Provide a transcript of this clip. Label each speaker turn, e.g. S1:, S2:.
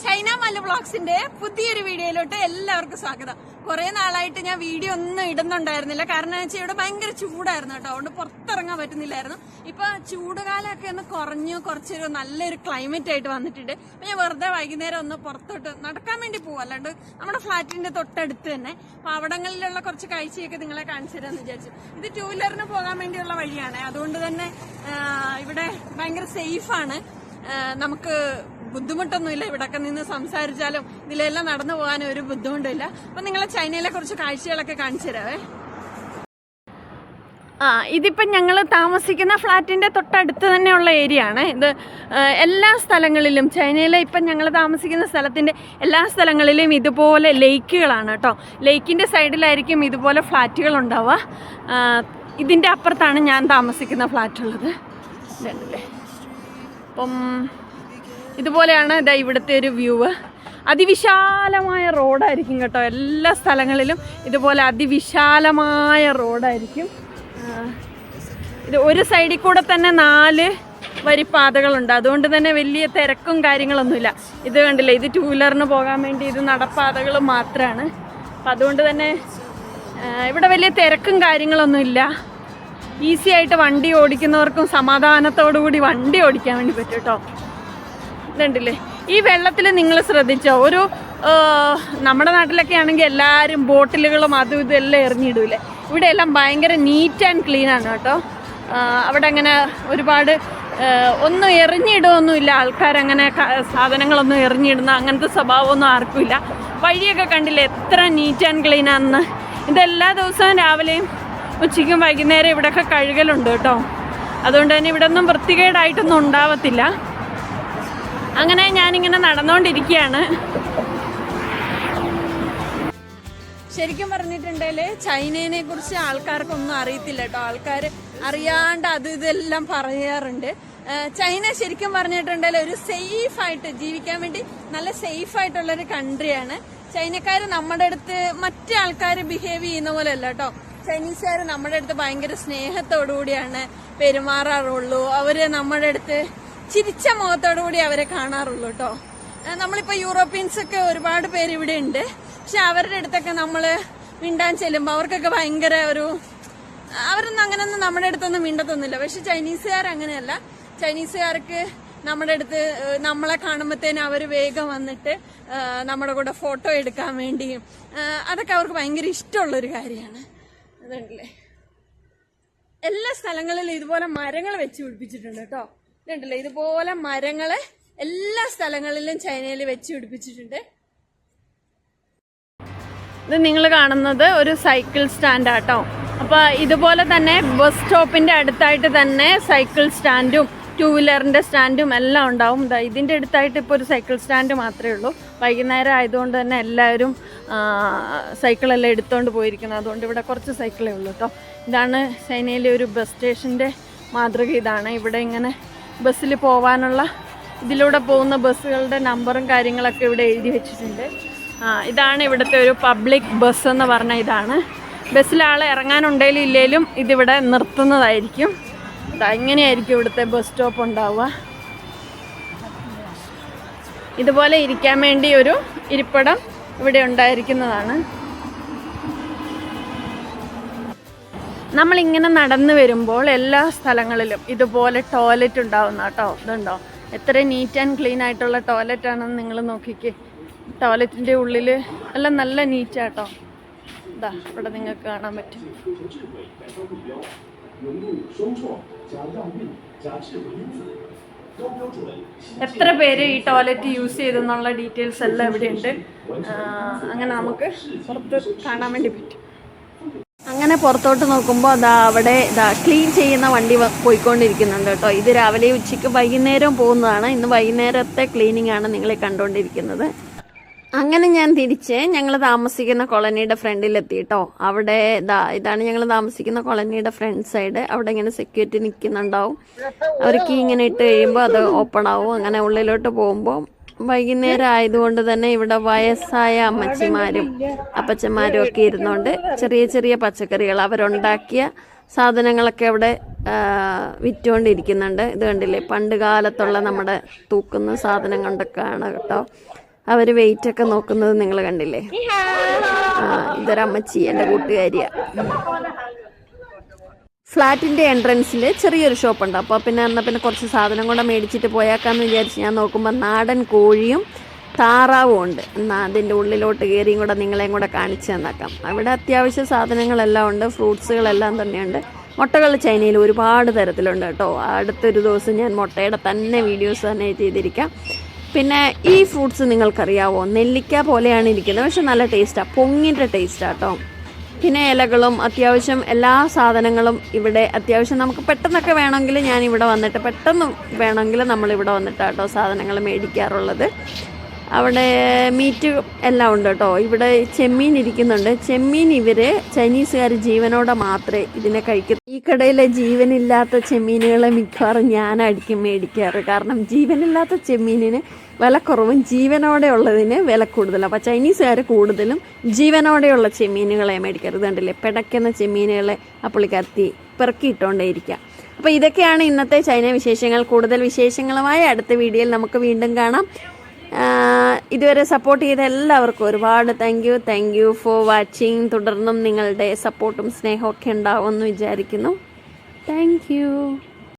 S1: China മല വ്ളോഗ്സിന്റെ പുതിയൊരു വീഡിയോയിലോട്ട് എല്ലാവർക്കും സ്വാഗതം. കുറെ നാളായിട്ട് ഞാൻ വീഡിയോ ഒന്നും ഇടുന്നുണ്ടായിരുന്നില്ല. കാരണം വെച്ചാൽ ഇവിടെ ഭയങ്കര ചൂടായിരുന്നു കേട്ടോ, അതുകൊണ്ട് പുറത്തിറങ്ങാൻ പറ്റുന്നില്ലായിരുന്നു. ഇപ്പൊ ചൂടുകാലമൊക്കെ ഒന്ന് കുറഞ്ഞു, കുറച്ചൊരു നല്ലൊരു ക്ലൈമറ്റ് ആയിട്ട് വന്നിട്ടുണ്ട്. അപ്പൊ ഞാൻ വെറുതെ വൈകുന്നേരം ഒന്ന് പുറത്തോട്ട് നടക്കാൻ വേണ്ടി പോകും, അല്ലാണ്ട് നമ്മുടെ ഫ്ലാറ്റിന്റെ തൊട്ടടുത്ത് തന്നെ. അപ്പൊ അവിടങ്ങളിലുള്ള കുറച്ച് കാഴ്ചയൊക്കെ നിങ്ങളെ കാണിച്ചു തരാമെന്ന് വിചാരിച്ചു. ഇത് 2 വീലറിന് പോകാൻ വേണ്ടിയുള്ള വഴിയാണ്, അതുകൊണ്ട് തന്നെ ഇവിടെ ഭയങ്കര സേഫാണ്. നമുക്ക് ബുദ്ധിമുട്ടൊന്നുമില്ല. ഇവിടൊക്കെ നിന്ന് സംസാരിച്ചാലും ഇതിലെല്ലാം നടന്നു പോകാനും ഒരു ബുദ്ധിമുട്ടില്ല. അപ്പൊ നിങ്ങളെ ചൈനയിലെ കുറച്ച് കാഴ്ചകളൊക്കെ കാണിച്ചു തരാവേ. ഇതിപ്പം ഞങ്ങൾ താമസിക്കുന്ന ഫ്ലാറ്റിൻ്റെ തൊട്ടടുത്ത് തന്നെയുള്ള ഏരിയ ആണ് ഇത്. എല്ലാ സ്ഥലങ്ങളിലും ചൈനയിലെ ഇപ്പം ഞങ്ങൾ താമസിക്കുന്ന സ്ഥലത്തിൻ്റെ എല്ലാ സ്ഥലങ്ങളിലും ഇതുപോലെ ലേക്കുകളാണ് കേട്ടോ. ലേക്കിൻ്റെ സൈഡിലായിരിക്കും ഇതുപോലെ ഫ്ലാറ്റുകൾ ഉണ്ടാവുക. ഇതിൻ്റെ അപ്പുറത്താണ് ഞാൻ താമസിക്കുന്ന ഫ്ലാറ്റുള്ളത്. ഇതല്ലേ, അപ്പം ഇതുപോലെയാണ് ഇതാ ഇവിടുത്തെ ഒരു വ്യൂ. അതിവിശാലമായ റോഡായിരിക്കും കേട്ടോ. എല്ലാ സ്ഥലങ്ങളിലും ഇതുപോലെ അതിവിശാലമായ റോഡായിരിക്കും. ഇത് ഒരു സൈഡിൽ കൂടെ തന്നെ 4 വരി പാതകളുണ്ട്, അതുകൊണ്ട് തന്നെ വലിയ തിരക്കും കാര്യങ്ങളൊന്നുമില്ല. ഇത് കണ്ടില്ലേ, ഇത് 2 വീലറിന് പോകാൻ വേണ്ടി ഇത് നടപ്പാതകൾ മാത്രമാണ്. അപ്പം അതുകൊണ്ട് തന്നെ ഇവിടെ വലിയ തിരക്കും കാര്യങ്ങളൊന്നുമില്ല. ഈസി ആയിട്ട് വണ്ടി ഓടിക്കുന്നവർക്കും സമാധാനത്തോടു കൂടി വണ്ടി ഓടിക്കാൻ വേണ്ടി പറ്റും കേട്ടോ. ഇതുണ്ടല്ലേ, ഈ വെള്ളത്തിൽ നിങ്ങൾ ശ്രദ്ധിച്ചോ, ഒരു നമ്മുടെ നാട്ടിലൊക്കെ ആണെങ്കിൽ എല്ലാവരും ബോട്ടിലുകളും അതും ഇതെല്ലാം എറിഞ്ഞിടൂലേ. ഇവിടെ എല്ലാം ഭയങ്കര നീറ്റ് ആൻഡ് ക്ലീൻ ആണ് കേട്ടോ. അവിടെ അങ്ങനെ ഒരുപാട് ഒന്നും എറിഞ്ഞിടുകയൊന്നുമില്ല. ആൾക്കാരങ്ങനെ സാധനങ്ങളൊന്നും എറിഞ്ഞിടുന്ന അങ്ങനത്തെ സ്വഭാവമൊന്നും ആർക്കുമില്ല. വഴിയൊക്കെ കണ്ടില്ലേ എത്ര നീറ്റ് ആൻഡ് ക്ലീൻ ആണെന്ന്. ഇതെല്ലാ ദിവസവും രാവിലെയും ഉച്ചയ്ക്കും വൈകുന്നേരം ഇവിടെയൊക്കെ കഴുകലുണ്ട് കേട്ടോ. അതുകൊണ്ട് തന്നെ ഇവിടെ ഒന്നും വൃത്തികേടായിട്ടൊന്നും ഉണ്ടാവത്തില്ല. അങ്ങനെ ഞാനിങ്ങനെ നടന്നുകൊണ്ടിരിക്കുകയാണ്. ശരിക്കും പറഞ്ഞിട്ടുണ്ടെങ്കിൽ ചൈനയെ കുറിച്ച് ആൾക്കാർക്കൊന്നും അറിയത്തില്ല കേട്ടോ. ആൾക്കാർ അറിയാണ്ട് അത് ഇതെല്ലാം പറയാറുണ്ട്. ചൈന ശരിക്കും പറഞ്ഞിട്ടുണ്ടെങ്കിൽ ഒരു സേഫായിട്ട് ജീവിക്കാൻ വേണ്ടി നല്ല സേഫായിട്ടുള്ളൊരു കൺട്രിയാണ്. ചൈനക്കാർ നമ്മുടെ അടുത്ത് മറ്റു ആൾക്കാർ ബിഹേവ് ചെയ്യുന്ന പോലെ അല്ല കേട്ടോ. ചൈനീസുകാർ നമ്മുടെ അടുത്ത് ഭയങ്കര സ്നേഹത്തോടു കൂടിയാണ് പെരുമാറാറുള്ളൂ. അവര് നമ്മുടെ അടുത്ത് ചിരിച്ച മുഖത്തോടു കൂടി അവരെ കാണാറുള്ളൂ കേട്ടോ. നമ്മളിപ്പോൾ യൂറോപ്യൻസ് ഒക്കെ ഒരുപാട് പേര് ഇവിടെ ഉണ്ട്. പക്ഷെ അവരുടെ അടുത്തൊക്കെ നമ്മൾ മിണ്ടാൻ ചെല്ലുമ്പോൾ അവർക്കൊക്കെ ഭയങ്കര അവരൊന്നും അങ്ങനെയൊന്നും നമ്മുടെ അടുത്തൊന്നും മിണ്ടത്തൊന്നുമില്ല. പക്ഷെ ചൈനീസുകാർ അങ്ങനെയല്ല. ചൈനീസുകാർക്ക് നമ്മുടെ അടുത്ത് നമ്മളെ കാണുമ്പോഴത്തേനും അവർ വേഗം വന്നിട്ട് നമ്മുടെ കൂടെ ഫോട്ടോ എടുക്കാൻ വേണ്ടിയും അതൊക്കെ അവർക്ക് ഭയങ്കര ഇഷ്ടമുള്ളൊരു കാര്യമാണ്. അതുകൊണ്ടല്ലേ എല്ലാ സ്ഥലങ്ങളിലും ഇതുപോലെ മരങ്ങൾ വെച്ച് പിടിപ്പിച്ചിട്ടുണ്ട് കേട്ടോ. ഇതുണ്ടല്ലേ, ഇതുപോലെ മരങ്ങള് എല്ലാ സ്ഥലങ്ങളിലും ചൈനയിൽ വെച്ച് പിടിപ്പിച്ചിട്ടുണ്ട്. ഇത് നിങ്ങൾ കാണുന്നത് ഒരു സൈക്കിൾ സ്റ്റാൻഡാട്ടോ. അപ്പോൾ ഇതുപോലെ തന്നെ ബസ് സ്റ്റോപ്പിൻ്റെ അടുത്തായിട്ട് തന്നെ സൈക്കിൾ സ്റ്റാൻഡും 2 വീലറിൻ്റെ സ്റ്റാൻഡും എല്ലാം ഉണ്ടാവും. ഇതിൻ്റെ അടുത്തായിട്ട് ഇപ്പോൾ ഒരു സൈക്കിൾ സ്റ്റാൻഡ് മാത്രമേ ഉള്ളൂ. വൈകുന്നേരം ആയതുകൊണ്ട് തന്നെ എല്ലാവരും സൈക്കിളെല്ലാം എടുത്തുകൊണ്ട് പോയിരിക്കുന്നത്. അതുകൊണ്ട് ഇവിടെ കുറച്ച് സൈക്കിളേ ഉള്ളൂ കേട്ടോ. ഇതാണ് ചൈനയിലെ ഒരു ബസ് സ്റ്റേഷൻ്റെ മാതൃക. ഇതാണ് ഇവിടെ ഇങ്ങനെ ബസ്സിൽ പോകാനുള്ള ഇതിലൂടെ പോകുന്ന ബസ്സുകളുടെ നമ്പറും കാര്യങ്ങളൊക്കെ ഇവിടെ എഴുതി വെച്ചിട്ടുണ്ട്. ഇതാണ് ഇവിടുത്തെ ഒരു പബ്ലിക് ബസ് എന്ന് പറഞ്ഞാൽ ഇതാണ്. ബസ്സിൽ ആൾ ഇറങ്ങാനുണ്ടെങ്കിലും ഇല്ലെങ്കിലും ഇതിവിടെ നിർത്തുന്നതായിരിക്കും. ഇങ്ങനെയായിരിക്കും ഇവിടുത്തെ ബസ് സ്റ്റോപ്പ് ഉണ്ടാവുക. ഇതുപോലെ ഇരിക്കാൻ വേണ്ടി ഒരു ഇരിപ്പിടം ഇവിടെ ഉണ്ടായിരിക്കുന്നതാണ്. നമ്മളിങ്ങനെ നടന്നു വരുമ്പോൾ എല്ലാ സ്ഥലങ്ങളിലും ഇതുപോലെ ടോയ്ലറ്റ് ഉണ്ടാവുന്ന കേട്ടോ. ഇതുണ്ടോ, എത്ര നീറ്റ് ആൻഡ് ക്ലീൻ ആയിട്ടുള്ള ടോയ്ലറ്റ് ആണെന്ന് നിങ്ങൾ നോക്കിക്കേ. ടോയ്ലറ്റിൻ്റെ ഉള്ളിൽ എല്ലാം നല്ല നീറ്റാട്ടോ. ഇതാ ഇവിടെ നിങ്ങൾക്ക് കാണാൻ പറ്റും. എത്ര പേര് ഈ ടോയ്ലറ്റ് യൂസ് ചെയ്തെന്നുള്ള ഡീറ്റെയിൽസ് എല്ലാം ഇവിടെയുണ്ട്. അങ്ങനെ നമുക്ക് പുറത്ത് കാണാൻ വേണ്ടി പറ്റും. അങ്ങനെ പുറത്തോട്ട് നോക്കുമ്പോൾ അവിടെ ക്ലീൻ ചെയ്യുന്ന വണ്ടി പോയിക്കൊണ്ടിരിക്കുന്നുണ്ട് കേട്ടോ. ഇത് രാവിലെ ഉച്ചയ്ക്ക് വൈകുന്നേരം പോകുന്നതാണ്. ഇന്ന് വൈകുന്നേരത്തെ ക്ലീനിങ് ആണ് നിങ്ങൾ കണ്ടുകൊണ്ടിരിക്കുന്നത്. അങ്ങനെ ഞാൻ തിരിച്ച് ഞങ്ങൾ താമസിക്കുന്ന കോളനിയുടെ ഫ്രണ്ടിലെത്തി കേട്ടോ. അവിടെ ഇതാണ് ഞങ്ങൾ താമസിക്കുന്ന കോളനിയുടെ ഫ്രണ്ട് സൈഡ്. അവിടെ ഇങ്ങനെ സെക്യൂരിറ്റി നിൽക്കുന്നുണ്ടാവും. അവർ കീ ഇങ്ങനെ ഇട്ട് കഴിയുമ്പോൾ അത് ഓപ്പൺ ആവും. അങ്ങനെ ഉള്ളിലോട്ട് പോകുമ്പോൾ വൈകുന്നേരം ആയതുകൊണ്ട് തന്നെ ഇവിടെ വയസ്സായ അമ്മച്ചിമാരും അപ്പച്ചന്മാരും ഒക്കെ ഇരുന്നുകൊണ്ട് ചെറിയ ചെറിയ പച്ചക്കറികൾ അവരുണ്ടാക്കിയ സാധനങ്ങളൊക്കെ അവിടെ വിറ്റുകൊണ്ടിരിക്കുന്നുണ്ട്. ഇത് കണ്ടില്ലേ, പണ്ട് കാലത്തുള്ള നമ്മുടെ തൂക്കുന്ന സാധനം കൊണ്ടൊക്കെയാണ് കേട്ടോ അവർ വെയിറ്റൊക്കെ നോക്കുന്നത്. നിങ്ങൾ കണ്ടില്ലേ? ഇതൊരമ്മച്ചി, എൻ്റെ കൂട്ടുകാരിയാണ്. ഫ്ലാറ്റിൻ്റെ എൻട്രൻസിൽ ചെറിയൊരു ഷോപ്പുണ്ട്. അപ്പോൾ പിന്നെ കുറച്ച് സാധനം കൂടെ മേടിച്ചിട്ട് പോയാക്കാന്ന് വിചാരിച്ച് ഞാൻ നോക്കുമ്പോൾ നാടൻ കോഴിയും താറാവും ഉണ്ട്. എന്നാൽ അതിൻ്റെ ഉള്ളിലോട്ട് കയറിയും കൂടെ നിങ്ങളെയും കൂടെ കാണിച്ചു തന്നേക്കാം. അവിടെ അത്യാവശ്യ സാധനങ്ങളെല്ലാം ഉണ്ട്, ഫ്രൂട്ട്സുകളെല്ലാം തന്നെയുണ്ട്. മുട്ടകൾ ചൈനയിൽ ഒരുപാട് തരത്തിലുണ്ട് കേട്ടോ. അടുത്തൊരു ദിവസം ഞാൻ മുട്ടയുടെ തന്നെ വീഡിയോസ് തന്നെ ചെയ്തിരിക്കാം. പിന്നെ ഈ ഫ്രൂട്ട്സ് നിങ്ങൾക്കറിയാവോ, നെല്ലിക്ക പോലെയാണ് ഇരിക്കുന്നത്, പക്ഷെ നല്ല ടേസ്റ്റാണ്, പൊങ്ങിൻ്റെ ടേസ്റ്റാണ് കേട്ടോ. പിന്നെ ഇലകളും അത്യാവശ്യം എല്ലാ സാധനങ്ങളും ഇവിടെ അത്യാവശ്യം നമുക്ക് പെട്ടെന്നൊക്കെ വേണമെങ്കിൽ ഞാനിവിടെ വന്നിട്ട് പെട്ടെന്ന് വേണമെങ്കിൽ നമ്മളിവിടെ വന്നിട്ടാണ് കേട്ടോ സാധനങ്ങൾ മേടിക്കാറുള്ളത്. അവിടെ മീറ്റ് എല്ലാം ഉണ്ട് കേട്ടോ. ഇവിടെ ചെമ്മീൻ ഇരിക്കുന്നുണ്ട്. ചെമ്മീൻ ഇവർ ചൈനീസുകാർ ജീവനോടെ മാത്രമേ ഇതിനെ കഴിക്കൂ. ഈ കടയിലെ ജീവനില്ലാത്ത ചെമ്മീനുകളെ മിക്കവാറും ഞാനായിരിക്കും മേടിക്കാറ്. കാരണം ജീവനില്ലാത്ത ചെമ്മീനിന് വില കുറവും ജീവനോടെ ഉള്ളതിന് വില കൂടുതലാണ്. അപ്പോൾ ചൈനീസുകാർ കൂടുതലും ജീവനോടെയുള്ള ചെമ്മീനുകളെ മേടിക്കാറ്. കണ്ടില്ലേ, പിടയ്ക്കുന്ന ചെമ്മീനുകളെ പുള്ളിക്കാരത്തി പെറുക്കിയിട്ടുകൊണ്ടേയിരിക്കുക. അപ്പോൾ ഇതൊക്കെയാണ് ഇന്നത്തെ ചൈന വിശേഷങ്ങൾ. കൂടുതൽ വിശേഷങ്ങളുമായി അടുത്ത വീഡിയോയിൽ നമുക്ക് വീണ്ടും കാണാം. ഇതുവരെ സപ്പോർട്ട് ചെയ്ത എല്ലാവർക്കും ഒരുപാട് താങ്ക് യു ഫോർ വാച്ചിങ്. തുടർന്നും നിങ്ങളുടെ സപ്പോർട്ടും സ്നേഹമൊക്കെ ഉണ്ടാവുമെന്ന് വിചാരിക്കുന്നു. Thank you.